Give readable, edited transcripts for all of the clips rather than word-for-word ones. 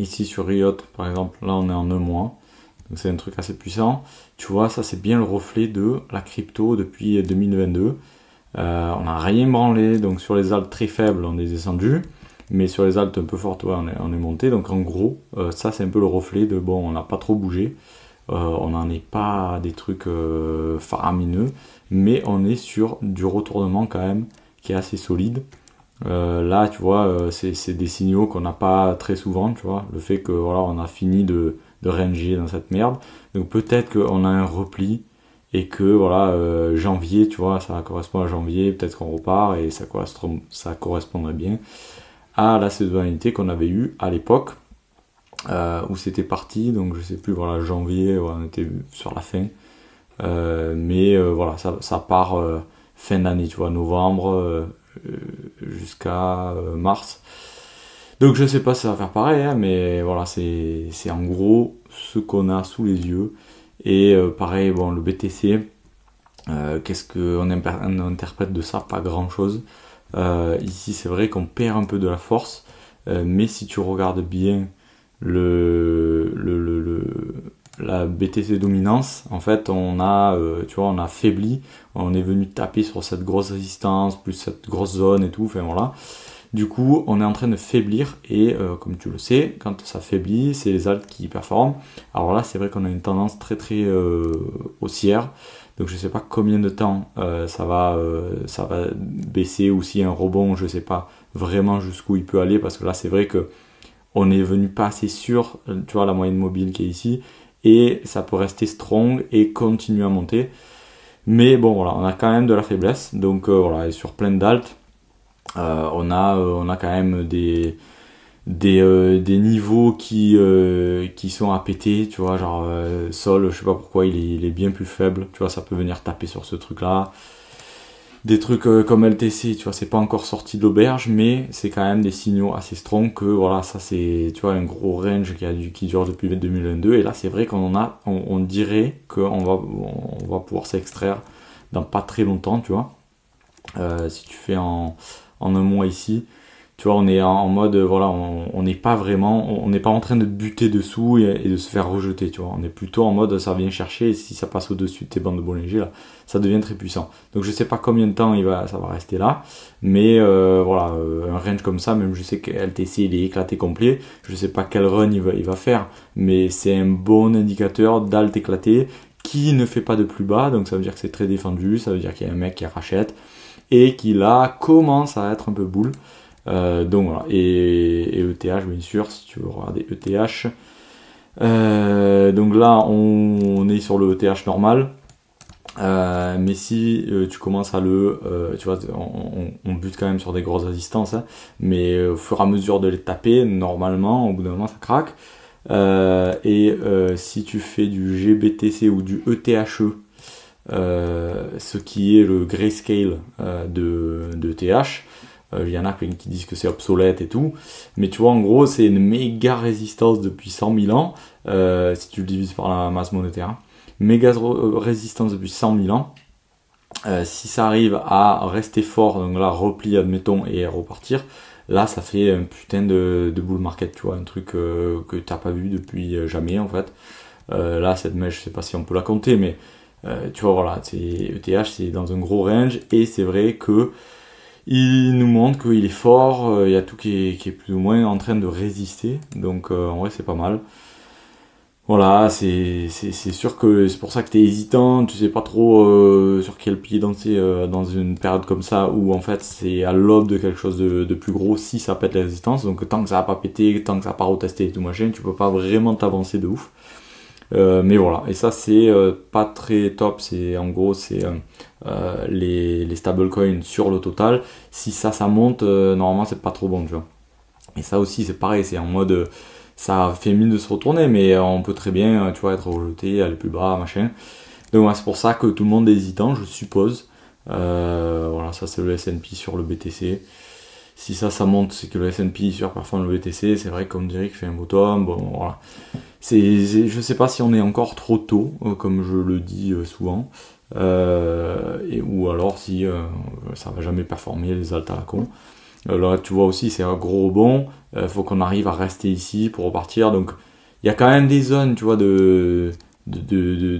Ici sur Riot par exemple, là on est en 1 mois, donc c'est un truc assez puissant. Tu vois, ça c'est bien le reflet de la crypto depuis 2022. On n'a rien branlé, donc sur les altes très faibles on est descendu, mais sur les altes un peu fortes ouais, on est monté. Donc en gros, ça c'est un peu le reflet de bon, on n'a pas trop bougé, on n'en est pas à des trucs faramineux, mais on est sur du retournement quand même qui est assez solide. Là tu vois, c'est des signaux qu'on n'a pas très souvent, tu vois, le fait que voilà, on a fini de ranger dans cette merde, donc peut-être qu'on a un repli et que voilà, janvier, tu vois, ça correspond à janvier, peut-être qu'on repart et ça correspondrait bien à la saisonnalité qu'on avait eue à l'époque où c'était parti, donc je sais plus, voilà, janvier, ouais, on était sur la fin, mais voilà, ça part fin d'année, tu vois, novembre jusqu'à mars. Donc je sais pas si ça va faire pareil, hein, mais voilà, c'est en gros ce qu'on a sous les yeux. Et pareil, bon, le BTC, qu'est-ce qu'on interprète de ça? Pas grand chose. Ici, c'est vrai qu'on perd un peu de la force, mais si tu regardes bien la BTC dominance, en fait, tu vois, on a faibli, on est venu taper sur cette grosse résistance, plus cette grosse zone et tout, enfin voilà. Du coup, on est en train de faiblir et comme tu le sais, quand ça faiblit, c'est les altes qui performent. Alors là, c'est vrai qu'on a une tendance très très haussière. Donc je sais pas combien de temps ça va baisser ou s'il y a un rebond, je sais pas vraiment jusqu'où il peut aller parce que là, c'est vrai que on est venu pas assez sur, tu vois, la moyenne mobile qui est ici et ça peut rester strong et continuer à monter. Mais bon, voilà, on a quand même de la faiblesse. Donc voilà, et sur plein d'altes. On a quand même des niveaux qui sont à péter, tu vois, genre Sol, je sais pas pourquoi il est bien plus faible, tu vois, ça peut venir taper sur ce truc là. Des trucs comme LTC, tu vois, c'est pas encore sorti de l'auberge, mais c'est quand même des signaux assez strong que voilà, ça c'est, tu vois, un gros range qui dure depuis 2022, et là c'est vrai on dirait qu'on va pouvoir s'extraire dans pas très longtemps, tu vois. Si tu fais en 1 mois ici, tu vois, on est en mode, voilà, on n'est pas vraiment, on n'est pas en train de buter dessous et de se faire rejeter, tu vois. On est plutôt en mode, ça vient chercher, et si ça passe au-dessus de tes bandes de Bollinger, là, ça devient très puissant. Donc je sais pas combien de temps ça va rester là, mais voilà, un range comme ça, même je sais que LTC il est éclaté complet, je sais pas quel run il va faire, mais c'est un bon indicateur d'alt éclaté qui ne fait pas de plus bas, donc ça veut dire que c'est très défendu, ça veut dire qu'il y a un mec qui rachète, et qui là commence à être un peu boule. Donc voilà, et ETH bien sûr, si tu veux regarder ETH. Donc là on est sur le ETH normal, mais si tu commences à tu vois, on bute quand même sur des grosses résistances, hein, mais au fur et à mesure de les taper, normalement au bout d'un moment ça craque. Si tu fais du GBTC ou du ETHE, ce qui est le grayscale de TH, il y en a qui disent que c'est obsolète et tout, mais tu vois, en gros c'est une méga résistance depuis 100 000 ans, si tu le divises par la masse monétaire, hein. Méga résistance depuis 100 000 ans. Si ça arrive à rester fort, donc là repli admettons et repartir, là ça fait un putain de bull market, tu vois, un truc que t'as pas vu depuis jamais en fait. Là cette mèche, je sais pas si on peut la compter, mais tu vois, voilà, ETH c'est dans un gros range, et c'est vrai que il nous montre qu'il est fort, il y a tout qui est plus ou moins en train de résister, donc en vrai c'est pas mal. Voilà, c'est sûr que c'est pour ça que t'es hésitant, tu sais pas trop sur quel pied danser dans une période comme ça où en fait c'est à l'aube de quelque chose de plus gros si ça pète la résistance, donc tant que ça va pas péter, tant que ça va pas retester et tout machin, tu peux pas vraiment t'avancer de ouf. Mais voilà, et ça c'est pas très top, c'est en gros c'est les stablecoins sur le total, si ça monte, normalement c'est pas trop bon, tu vois. Et ça aussi c'est pareil, c'est en mode ça fait mine de se retourner, mais on peut très bien, tu vois, être rejeté, aller plus bas, machin. Donc ouais, c'est pour ça que tout le monde est hésitant, je suppose. Voilà, ça c'est le S&P sur le BTC. Si ça monte, c'est que le S&P surperforme le BTC, c'est vrai qu'on dirait qu'il fait un bottom, bon voilà. Je sais pas si on est encore trop tôt, comme je le dis souvent, ou alors si ça va jamais performer les altes à la con. Là, tu vois aussi, c'est un gros rebond. Faut qu'on arrive à rester ici pour repartir. Donc, il y a quand même des zones, tu vois, de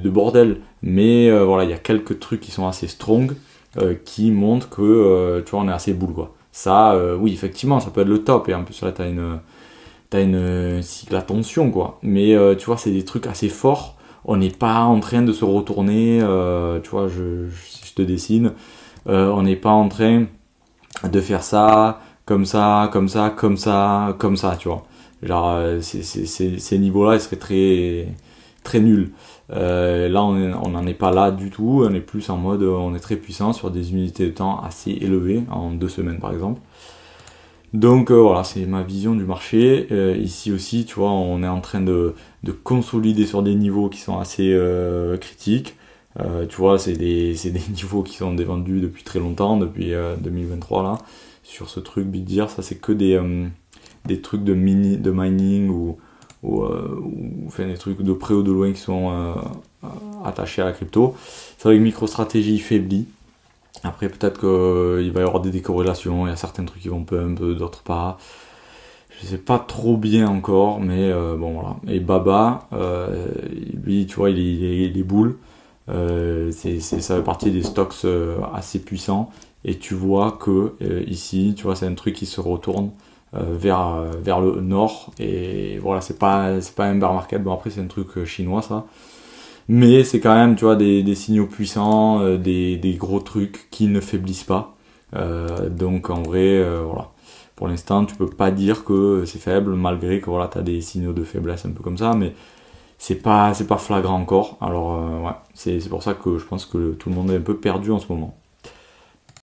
bordel. Mais voilà, il y a quelques trucs qui sont assez strong qui montrent que, tu vois, on est assez boule, quoi. Ça, oui, effectivement, ça peut être le top. Et en plus, là, t'as une cycle à tension, quoi. Mais tu vois, c'est des trucs assez forts. On n'est pas en train de se retourner. Tu vois, si je te dessine, on n'est pas en train de faire ça, comme ça, comme ça, comme ça, comme ça, tu vois. Genre, ces niveaux-là, ils seraient très, très nuls. Là, on n'en est pas là du tout. On est plus en mode, on est très puissant sur des unités de temps assez élevées, en 2 semaines par exemple. Donc voilà, c'est ma vision du marché. Ici aussi, tu vois, on est en train de consolider sur des niveaux qui sont assez critiques. Tu vois, c'est des niveaux qui sont défendus depuis très longtemps, depuis 2023 là. Sur ce truc Bitgear, ça c'est que des trucs de mining ou enfin, des trucs de près ou de loin qui sont attachés à la crypto. C'est vrai que MicroStrategy faiblit. Après, peut-être qu'il va y avoir des décorrélations, il y a certains trucs qui vont un peu, d'autres pas. Je sais pas trop bien encore, mais bon voilà. Et Baba, lui, tu vois, il est boule. Ça fait partie des stocks assez puissants. Et tu vois que ici, tu vois, c'est un truc qui se retourne vers le nord. Et voilà, c'est pas un bear market. Bon, après, c'est un truc chinois, ça. Mais c'est quand même, tu vois, des signaux puissants, des gros trucs qui ne faiblissent pas. Donc en vrai, voilà. Pour l'instant, tu peux pas dire que c'est faible, malgré que voilà, tu as des signaux de faiblesse un peu comme ça, mais c'est pas flagrant encore. Alors ouais, c'est pour ça que je pense que tout le monde est un peu perdu en ce moment.